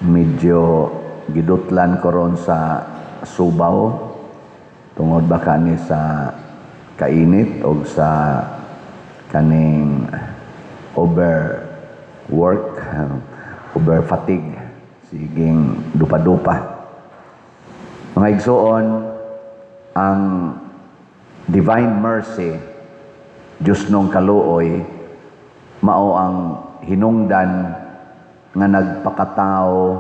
medyo gidutlan ko ron sa Subaw tungod ba kani sa kainit o sa kaning overwork, over fatigue, siging dupa-dupa. Mga igsoon, ang divine mercy, Diyos nung kaluoy, mao ang hinungdan nga nagpakatao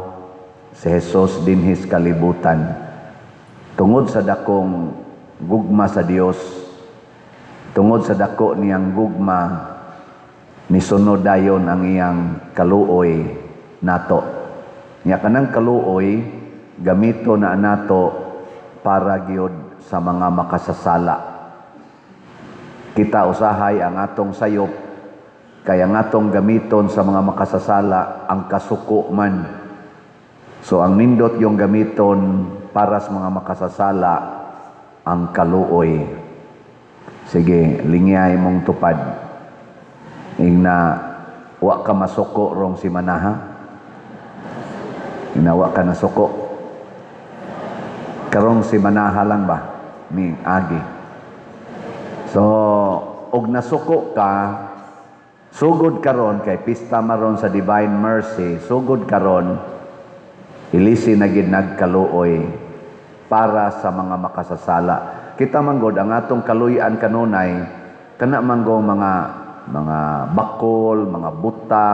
si Jesus dinhis kalibutan tungod sa dakong gugma sa Dios, tungod sa dako niyang gugma ni sunod dayon ang iyang kaluoy nato. Nya kanang kaluoy gamito na nato para gyud sa mga makasasala. Kita usahay ang atong sayop kaya ang atong gamiton sa mga makasasala ang kasuko man. So ang nindot yung gamiton para sa mga makasasala ang kaluoy. Sige, lingyay mong tupad. Ingna wa ka masuko rong si manaha. Ingna wa ka nasuko. Karong si manaha lang ba ni agi. So og nasuko ka, sugod karon kay pista maron sa divine mercy, sugod karon ilisi na gid nagkaluoy para sa mga makasasala. Kita manggod ang atong kaluyan kanunay kana manggong mga bakol, mga buta,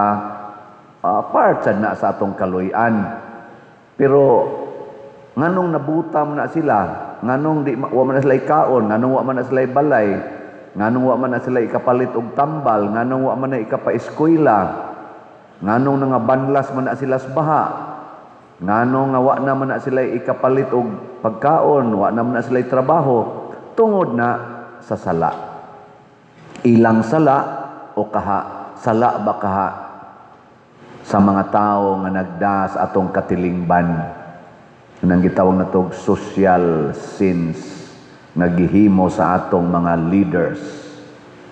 part sad na sa atong kaluyan. Pero nganong nabuta man na sila, nganong di wa man na sila kaon, nganong wa man na sila balay, nganong wa man na sila ikapalit og tambal, nganong wa man na ikapa-eskwela, nganong nga banlas man na sila sa baha, nganong nga wa na man na sila ikapalit og pagkaon, wa na man na sila trabaho, tungod na sa sala. Ilang sala o kaha, sala ba kaha sa mga tao nga nagdas atong katilingban. Nang gitawag na tog social sins nga gihimo sa atong mga leaders.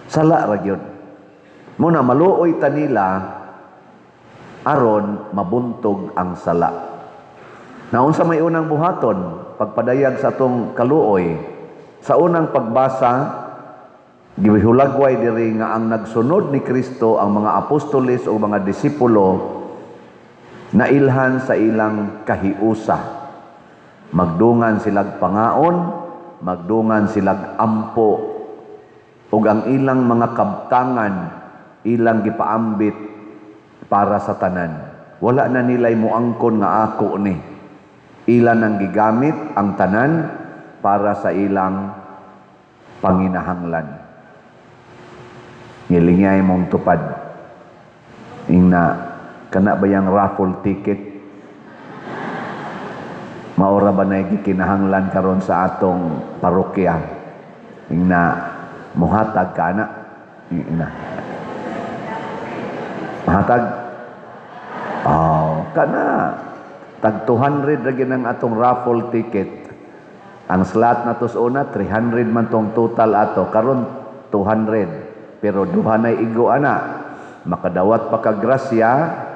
Sala ra gyud. Muna maluoy ta nila aron mabuntog ang sala. Naunsa may unang buhaton pagpadayag sa atong kaluoy, sa unang pagbasa gihulagway diri nga ang nagsunod ni Kristo, ang mga apostoles o mga disipulo nailhan sa ilang kahiusa. Magdungan silag pangaon, magdungan silag ampo, ug ang ilang mga kabtangan ilang gipaambit para sa tanan. Wala na nilay moangkon nga ako ni. Ilan ang gigamit ang tanan para sa ilang panginahanglan. Ngilingay mong tupad. Ingna, kana ba yung raffle ticket? Maura ba na gikinahanglan karon sa atong parokya? Ingna, muhatag ka na. Ingna. Mahatag? Oh, kana. Tag 200 lagi ng atong raffle ticket. Ang slot na to sa una, 300 man tong total ato. Karon 200. Pero duha na igo ana. Makadawat pa ka grasya,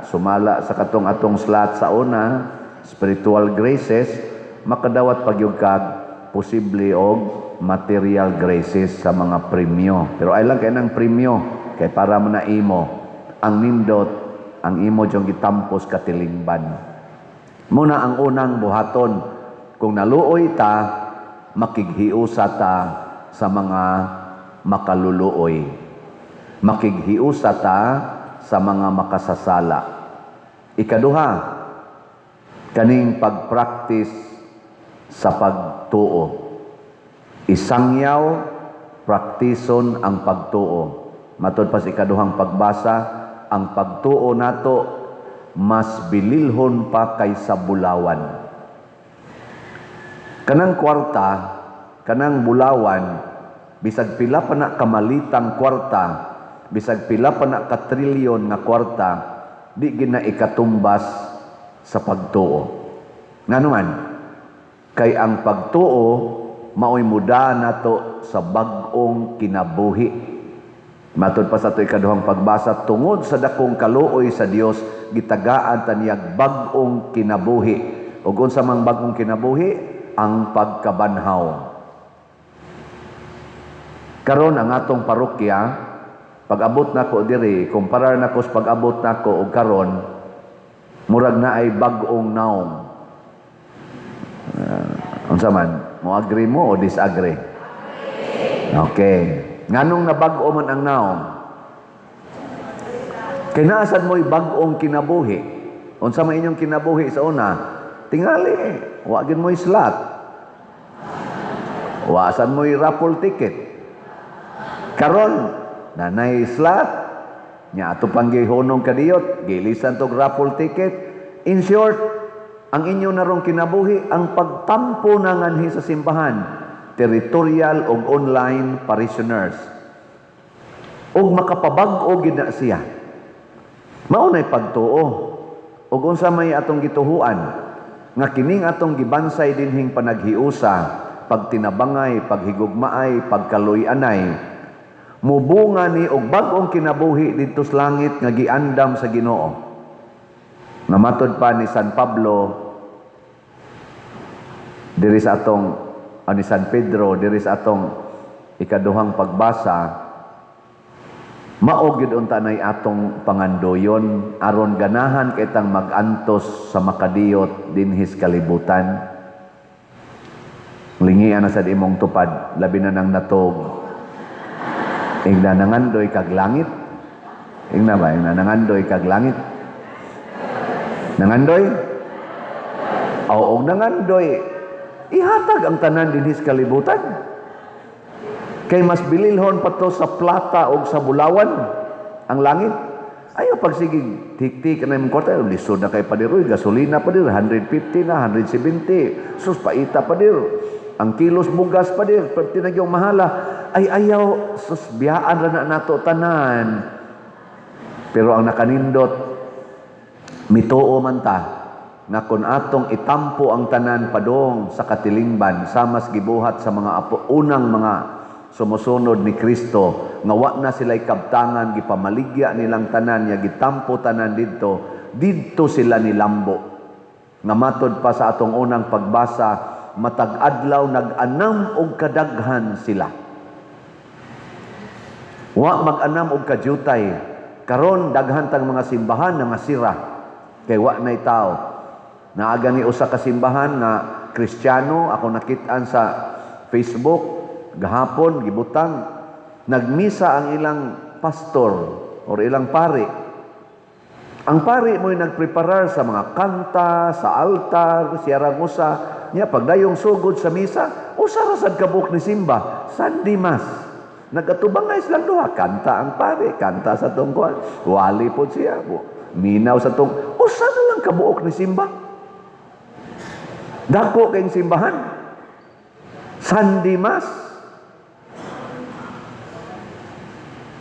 sumala sa katong atong slot sa una, spiritual graces, makadawat pagyud kag posible og material graces sa mga premyo. Pero ay lang kay nang premyo kay para mo na imo ang nindot, ang imo jong gitampos katilingban. Muna ang unang buhaton, kung naluoy ta, makighiusa ta sa mga makaluluoy. Makighiusa ta sa mga makasasala. Ikaduha, kaning pagpractice sa pagtuo. Isangyaw, praktison ang pagtuo. Matod pa sa ikaduhang pagbasa, ang pagtuo nato mas bililhon pa kaysa bulawan. Kanang kwarta, kanang bulawan, bisag pila pa na kamalitang kwarta, bisag pila pa na katrilyon nga kwarta, di gina ikatumbas sa pagtuo. Nganuman, kay ang pagtuo maoy muda nato sa bag-ong kinabuhi. Matod pa sa ito ikaduhang pagbasa, tungod sa dakong kaluoy sa Dios gitagaan taniyag bag-ong kinabuhi. Ug unsa mang bag-ong kinabuhi? Ang pagkabanhaw. Karon ang atong parokya, pag-abot nako diri, kumparar nako sa pag-abot nako og karon, murag na ay bag-ong naong. Unsa man? Mo agree mo o disagree? Okay. Nganong nabag-o man ang naong? Kay naasan mo'y bag-ong kinabuhi. Unsa man inyong kinabuhi sa una? Tingali, wa gyud mo'y slot. Waasan mo'y raffle ticket. Karon, nanay slot, nya ato pang gihunong kadiyot, gilisan tog raffle ticket. In short, ang inyo narong kinabuhi ang pagtampo na nganhi sa simbahan, territorial o online parishioners. O makapabag-o gid na siya. Maunay pagtuo. O unsa may atong gituhuan nga kining atong gibansay dinhing panaghiusa, pagtinabangay, paghigugmaay, pagkaluy-anay, mubunga ni og bag-ong kinabuhi didto sa langit nga giandam sa Ginoo. Namatod pa ni San Pablo diri sa atong ni San Pedro diri sa atong ikaduhang pagbasa, mao gid unta nay atong pangandoyon aron ganahan kitang magantos sa makadiyot dinhis kalibutan. Lingian na sad imong tupad labi na nang natog. Ingna nangandoy kag langit. Ingna ba ingna nangandoy kag langit? Nangandoy? O nangandoy ihatag ang tanan dinhis kalibutan. Kay mas bililhon pa to sa plata o sa bulawan ang langit. Ayaw pagsigig tik-tik na yung kwarta, lisod na kay padiroy, gasolina pa dir, 150 na, 170, sus paita pa dir, ang kilos bugas pa dir, perti na yung mahala, ay ayaw, sus biyaan na nato tanan. Pero ang nakanindot, mituo man ta, na kung atong itampo ang tanan padong sa katilingban, samas gibuhat sa mga unang mga sumusunod ni Kristo, nga wa na sila'y kabtangan, gipamaligya nilang tanan, niya gitampo tanan didto sila nilambo. Nga matod pa sa atong unang pagbasa, matag adlaw nag-anam og kadaghan sila. Wa mag-anam og kadyutay, karon daghan tang mga simbahan na masira, kay wa na'y tao. Naaga ni usa ka simbahan nga Kristiyano, ako nakitaan sa Facebook, gahapon, gibutang, nagmisa ang ilang pastor o ilang pari. Ang pari mo'y nagpreparar sa mga kanta, sa altar, siyarang usa, niya pagdayong sugod sa misa, usa ra sad kabuk ni simba, Sunday Mass. Nagatubangay silang duha, kanta ang pari, kanta sa tungkuan, wali po siya, minaw sa tung, usa na lang kabuok ni simba. Dako kayong simbahan. Sunday Mass.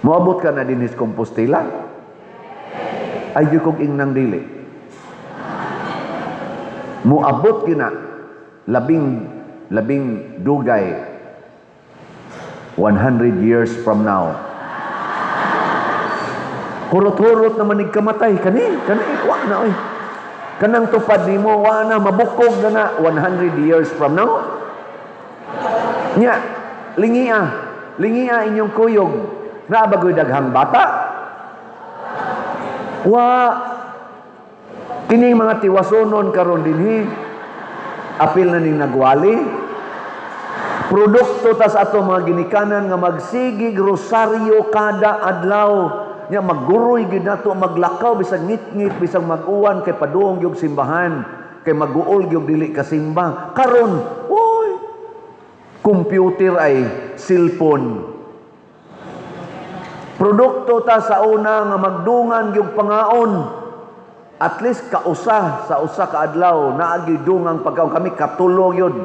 Moabot ka na dinis Compostela? Ay di kong ingnang dili. Moabot kina labing dugay 100 years from now. Hurot-hurot naman nigkamatay. Kani, wa na oy. Kanang tupad nimo wa na mabukog na 100 years from now. Nya, lingia inyong kuyog. Na bagoy daghang bata. Wa kining mga tiwasonon karon dinhi. Apil na ning nagwali. Produkto tas ato mga ginikanan nga magsigig rosaryo kada adlaw. Nya magguroy gid nato maglakaw bisag ngit-ngit bisag mag-uwan kay paduong gyud simbahan kay mag-uol gyud dili ka simba. Karon, oy, computer ay cellphone. Produkto ta sa una nga magdungan gyud pangaon. At least kausa sa usa ka adlaw naa gyud dungang pagkaon kami katulo gyud.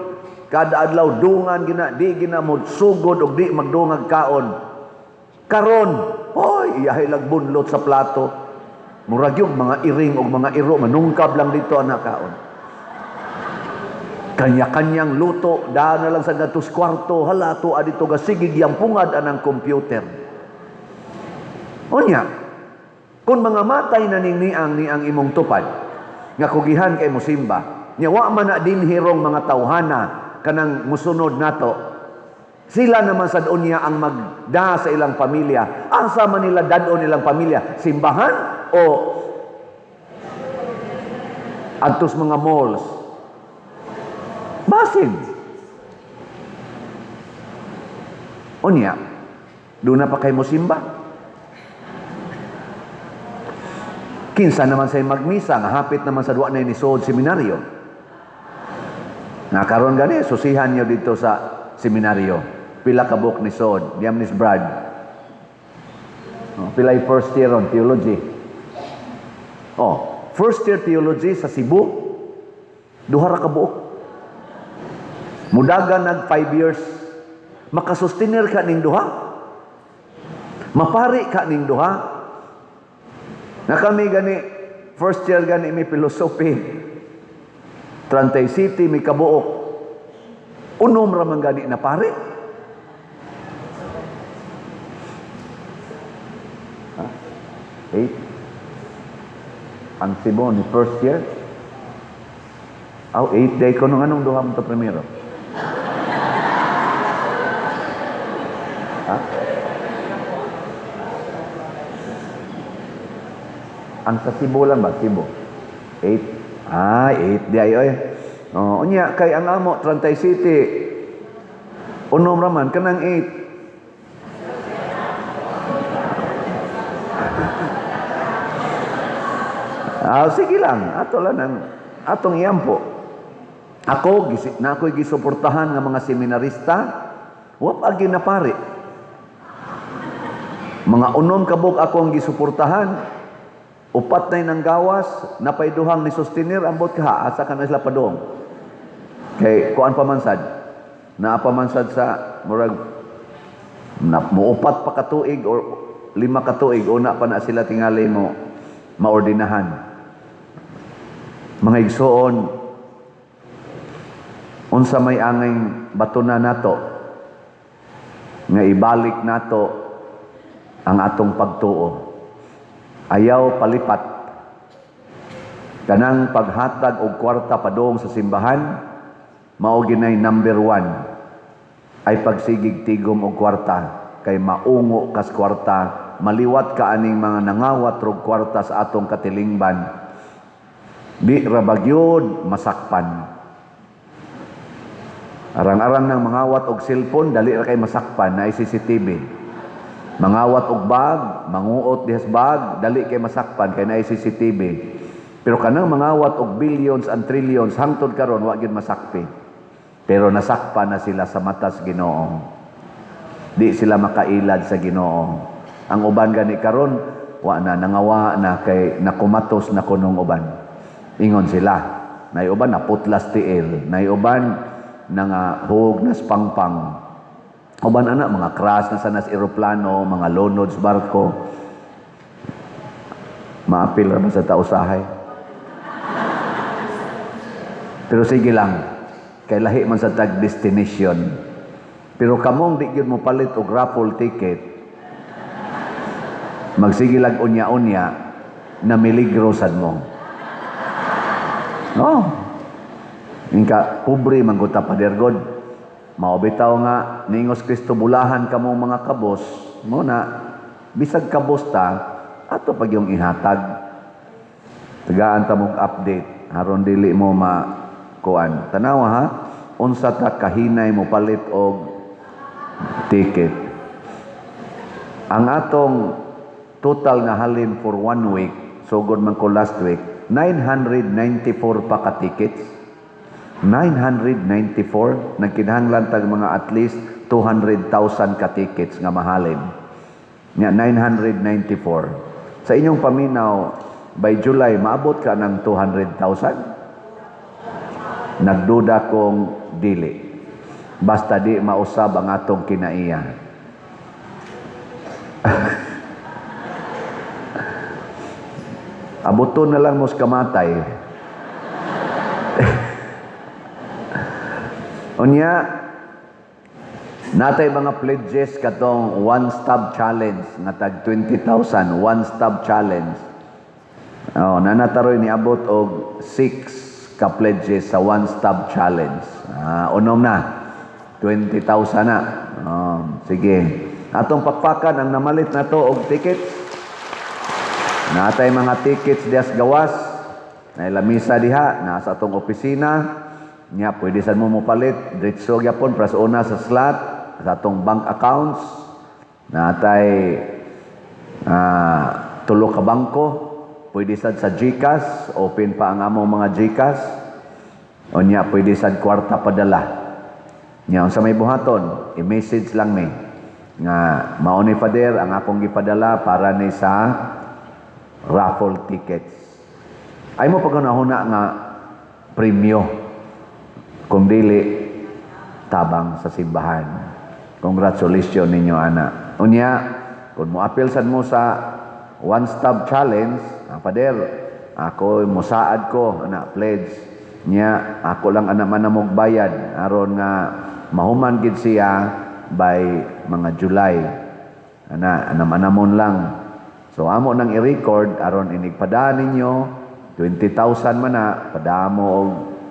Kada adlaw dungan gina di gina mo sugod og di magdungag kaon. Karon, hoy, iyahay lagbunlot sa plato. Murag yung mga iring o mga iro, manungkab lang dito ang nakaon. Kanya-kanyang luto, daan na lang sa gatos kwarto, halato, adito ga sigig yang pungad anang computer. Unya, kung mga matay na niang imong tupad, nga kugihan kay musimba, nya wa man na din hirong mga tawhana kanang musunod nato, sila naman sa unya ang magda sa ilang pamilya. Asa man nila dadon ilang pamilya? Simbahan o adtos mga malls? Basin. Unya, doon na pa kay musimba. Kinsa naman say magmisa, nga hapit naman sa duwa na ni Sood Seminaryo. Nga karon gani, susihan nyo dito sa seminaryo. Pila ka book ni Sood, Diamnis Brad. Pilay first year on theology. First year theology sa Cebu, duha ra ka buok. Mudagan nag 5 years. Makasustenir ka ning duha. Mapari ka ning duha. Na kami gani, first year gani may philosophy. Trantay City, may kabuok. Unom ramang gani na pare. Eight. Ang Cebu ni first year. 8 day ko nung anong duha mo to primero. Ang sa Cebu lang ba? Cebu. 8. 8 di ayo. Unya kay ang amo Trantay City. Unom raman kanang 8. Sige lang. Ato lang ang atong iyampo. Ako'y gisuportahan ng mga seminarista. Wap agi na pare. Mga unom kabuk akong gisuportahan. Upat na ng gawas, napayduhang ni sustenir, ambot ka, asa ka na sila padong. Kay, kuan pamansad, naapamansad sa, murag, muupat pa katuig, or 5 katuig, una pa na sila tingali mo, maordinahan. Mga igsoon, unsa may angay bato na nato, nga ibalik nato, ang atong pagtuo. Ayaw palipat. Kanang paghatag og kwarta padong sa simbahan, mao ginay number 1 ay pagsigig tigom og kwarta kay maungo kas kwarta, maliwat ka aning mga nangawat og kwarta sa atong katilingban. Di ra bagyod masakpan. Arang-arang nang mangawat og cellphone, dali ra kay masakpan na CCTV. Mangawat og bag, manguot dihas bag, dali kay masakpan kay naay CCTV. Pero kanang mangawat og billions and trillions hangtod karon wa gyud masakpi. Pero nasakpan na sila sa mata sa Ginoo. Di sila makailad sa Ginoo. Ang uban gani karon wa na nangawa na kay nakumatos na kunong uban. Ingon sila. Nay uban na putlas tiil, nay uban nga hug nas pangpang. Uban ana mga crash na sanas eroplano, mga lonods barko. Maapil ra ba sa tausahay? Pero sige lang, kay lahi man sa tag destination. Pero kamong di gyud mo palit og raffle ticket. Magsige lang unya-unya na miligro sad mo. No. Ingka pobre man gud ta padergod. Maobitaw nga ningos Kristo bulahan kamo mga kabos mo na bisag kabos ta ato pag yung ihatag tagaan ta mong update aron dili mo kuan tanawa ha unsa ta kahinay mo palit og ticket. Ang atong total na halin for 1 week sugod man ko last week 994 pa ka tickets. 994 nagkinahanglan tag mga at least 200,000 ka tickets nga mahalin. Nya 994. Sa inyong paminaw by July maabot ka ng 200,000? Nagduda kong dili. Basta di mausab ang atong kinaiya. Abuton na lang mos kamatay. Unya, Natay mga pledges katong one-stop challenge nga tag 20,000 one-stop challenge. Oh, nanataroy ni abot og 6 ka pledges sa one-stop challenge. Unom na 20,000 na. Sige. Atong pakpakan ang namalit na to og tickets. Natay mga tickets dias gawas. Na lamisa diha nasa atong opisina. Nya pwede sad mo mopalit diretso gyapon pras una sa slot sa atong bank accounts. Natay tulo ka bangko. Pwede sad sa GCash, open pa ang among mga GCash. O nya pwede sad kwarta padala. Nya unsa may buhaton, i-message lang me nga mao ni Father ang akong gipadala para ni sa raffle tickets. Ay mo pagunahuna nga premyo kung dili tabang sa simbahan. Congratulations ninyo ana. Unya kung moapil sad mo sa one-stop challenge, Father, ako musaad ko ana pledge nya ako lang ana man namog bayad aron nga mahuman gid siya by mga July. Anam-anamon lang. So amo nang i-record aron inigpadaan ninyo 20,000 man na, padamo og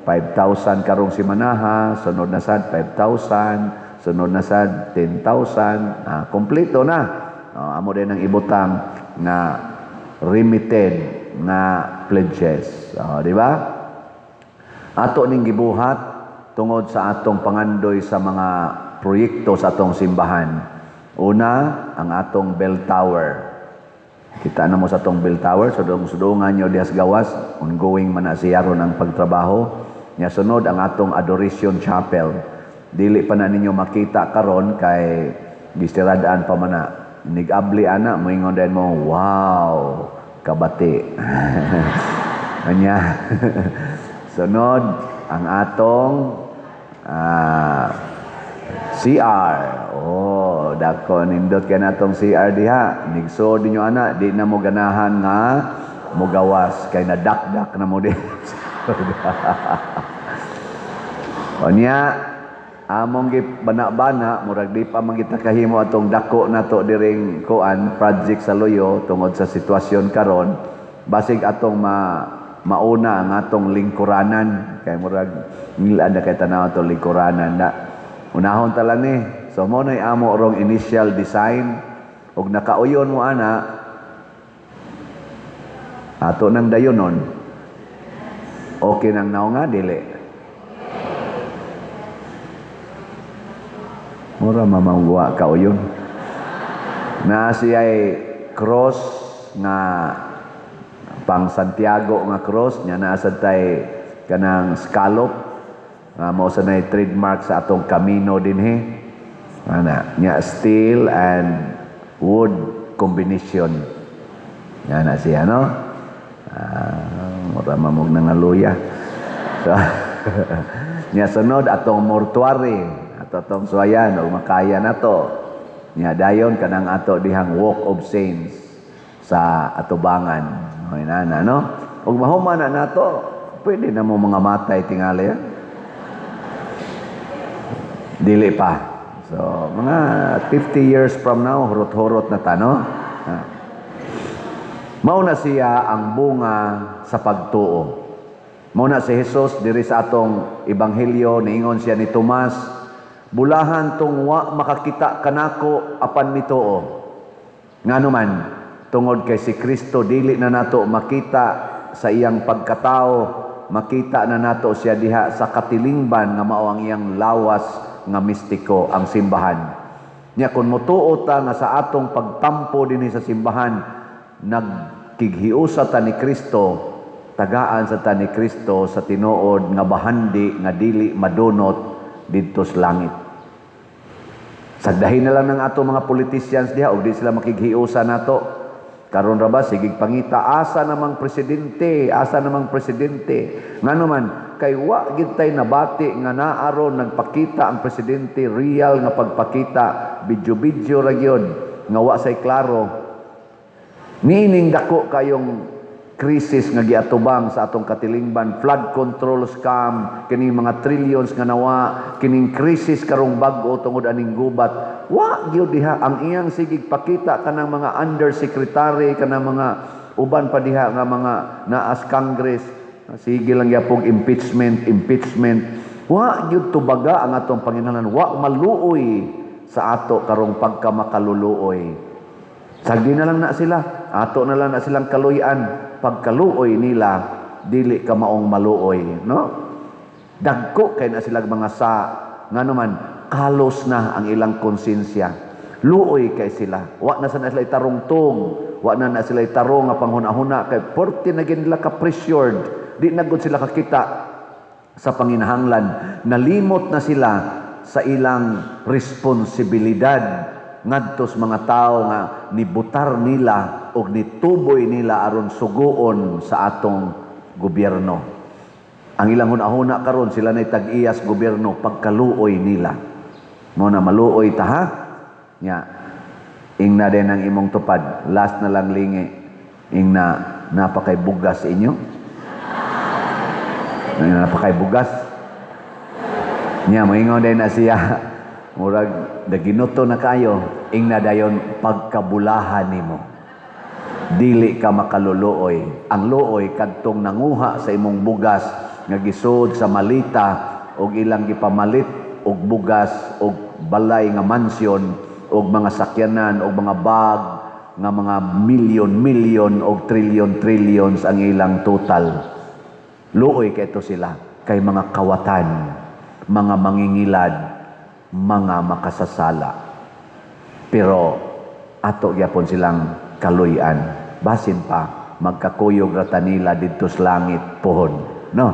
5,000 karong simanaha, sunod na sad 5,000, sunod na sad 10,000, kompleto na. Amo din ang ibutang na remitted na pledges. Di ba? Ato ning gibuhat tungod sa atong pangandoy sa mga proyekto sa atong simbahan. Una, ang atong bell tower. Kita na mo sa atong bell tower, sudong-sudungan nyo dias gawas, ongoing man na siya ron ang pagtrabaho. Nya sunod ang atong adoration chapel. Dili pa na ninyo makita karon kay gistiradaan pa man na. Nigabli ana, moingon din mo, wow, kabati. Kanya. Sunod, ang atong CR. Dako nindot ka na itong CR diha. Nigso din nyo ana, di na mo ganahan nga mugawas. Kay nadakdak na mo din. O niya, among bana-bana, murag di pa mangita kahimo atong dako na to diring kuan project sa Loyo tungod sa sitwasyon karon. Basig atong mauna ang atong lingkuranan. Kay murag nila na kay tanaw atong lingkuranan na. Unahon tala ni. So mo nay amo rong initial design ug nakauyon mo ana ato nang dayonon. Okay nang naong nga dili. Mura mamangwa kauyon. Na siya'y cross nga pang Santiago nga cross nya naa sad tay kanang scallop nga mao sa nay trademark sa atong Camino dinhi nya steel and wood combination nya na siya no mura mamog nangaluya so nya sunod atong mortuary ato atong suwayan o makaya na to nya dayon kanang ato dihang walk of saints sa atubangan o inana no ug mahuman na nato pwede na mo mga matay tingali dili pa so mga 50 years from now hurot-hurot na ta no mao na siya ang bunga sa pagtuo. Mao na si Jesus diri sa atong ebanghelyo niingon siya ni Tomas, bulahan tong wa makakita kanako apan mituo. Ngano man tungod kay si Kristo dili na nato makita sa iyang pagkatao, makita na nato siya diha sa katilingban nga mao ang iyang lawas nga mistiko ang simbahan. Nya kun motuo ta nga sa atong pagtampo dinhi sa simbahan, nagkighiusa ta ni Kristo, tagaan sa ta ni Kristo sa tinuod nga bahandi nga dili madunot didto sa langit. Sagdahin na lang ng ato mga politicians diha ug di sila makighiusa nato. Karon ra ba sigig pangita asa namang presidente, asa namang presidente. Ngano man kay wa gid tay nabati nga naaron nagpakita ang presidente real nga pagpakita, video ra gyud nga wa say klaro. Nining dako kayong krisis nga giatubang sa atong katilingban, flood control scam, kining mga trillions nga nawa, kining krisis karong bag-o tungod aning gubat. Wa gyud diha ang iyang sigig pakita kanang mga undersecretary, kanang mga uban pa diha nga mga naas Congress. Sige lang yapog impeachment. Wa gyud tubaga ang atong Panginoon, wa maluoy sa ato karong pagkamakaluluoy. Sagdi na lang na sila, ato na lang na silang kaluyan. Pagkaluoy nila, dili ka maong maluoy, no? Dagko kay na sila mga nga naman, kalos na ang ilang konsensya. Luoy kay sila. Wa na sila itarungtong, wa na sila itarong nga panghuna-huna kay porti na gid nila ka-pressured. Di na gud sila kakita sa panginahanglan. Nalimot na sila sa ilang responsibilidad ngadtos mga tao nga nibutar nila o nituboy nila aron suguon sa atong gobyerno. Ang ilang hunahuna karon sila na tag-iyas gobyerno pagkaluoy nila. Mo na maluoy ta ha? Nya. Ingna din ang imong tupad. Last na lang lingi. Ingna napakay bugas inyo. Napakay bugas. Nya moingon din na siya. Murag daginuto na kayo, ingna dayon pagkabulahan nimo. Dili ka makaluluoy. Ang luoy kadtong nanguha sa imong bugas nga gisud sa malita og ilang gipamalit og bugas og balay nga mansyon og mga sakyanan og mga bag nga mga milyon og trillions ang ilang total. Luoy kay ito sila kay mga kawatan, mga mangingilad, mga makasasala. Pero ato gyapon silang kaluyan. Basin pa magkakuyog rata nila didto sa langit pohon, no?